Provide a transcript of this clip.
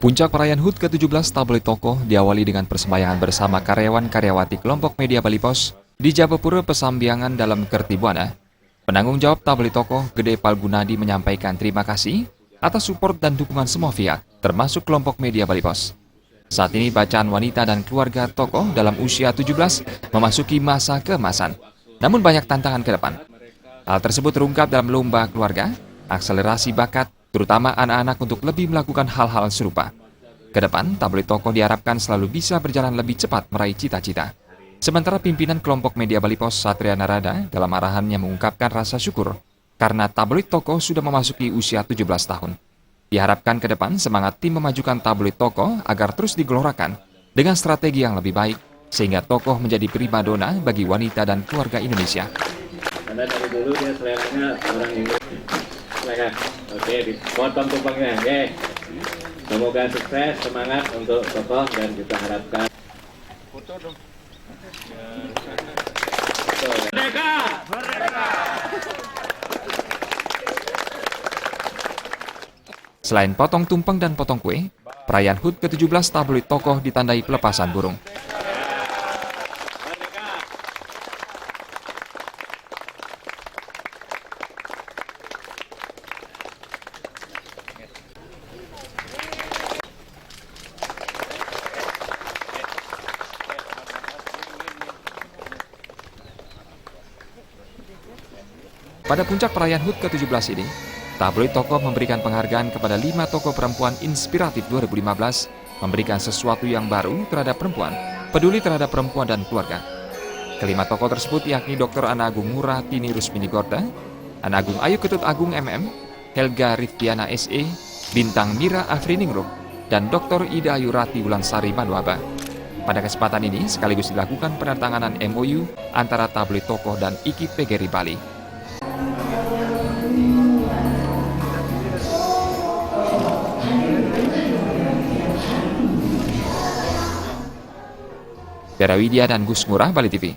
Puncak perayaan HUT ke-17 Tabloid Tokoh diawali dengan persembayangan bersama karyawan-karyawati kelompok media Bali Pos di Jabapura Pesambiangan dalam Kertibuana. Penanggung jawab Tabloid Tokoh, Gede Palgunadi menyampaikan terima kasih atas support dan dukungan semua pihak, termasuk kelompok media Bali Pos. Saat ini bacaan wanita dan keluarga tokoh dalam usia 17 memasuki masa keemasan, namun banyak tantangan ke depan. Hal tersebut terungkap dalam lomba keluarga, akselerasi bakat, terutama anak-anak untuk lebih melakukan hal-hal serupa. Ke depan, Tabloid Tokoh diharapkan selalu bisa berjalan lebih cepat meraih cita-cita. Sementara pimpinan kelompok media Bali Pos, Satria Narada, dalam arahannya mengungkapkan rasa syukur karena Tabloid Tokoh sudah memasuki usia 17 tahun. Diharapkan ke depan semangat tim memajukan Tabloid Tokoh agar terus digelorakan dengan strategi yang lebih baik, sehingga Tokoh menjadi primadona bagi wanita dan keluarga Indonesia. Karena dari dulu dia seleranya orang Inggris. Silakan. Oke, dipotong tumpengnya. Oke. Semoga sukses, semangat untuk Tokoh dan kita harapkan. Foto dong. Merdeka! Merdeka! Selain potong tumpeng dan potong kue, perayaan HUT ke-17 Tabloid Tokoh ditandai pelepasan burung. Pada puncak perayaan HUT ke-17 ini, Tabloid Tokoh memberikan penghargaan kepada 5 tokoh perempuan inspiratif 2015, memberikan sesuatu yang baru terhadap perempuan, peduli terhadap perempuan dan keluarga. Kelima tokoh tersebut yakni Dr. Ana Agung Ngurah Tini Rusmini Gorda, Ana Agung Ayu Ketut Agung MM, Helga Riftiana SE, Bintang Mira Afriningrum, dan Dr. Ida Ayu Rati Wulansari Manuaba. Pada kesempatan ini sekaligus dilakukan penandatanganan MOU antara Tabloid Tokoh dan IKI PGRI Bali. Tera Widya dan Gus Ngurah, Bali TV.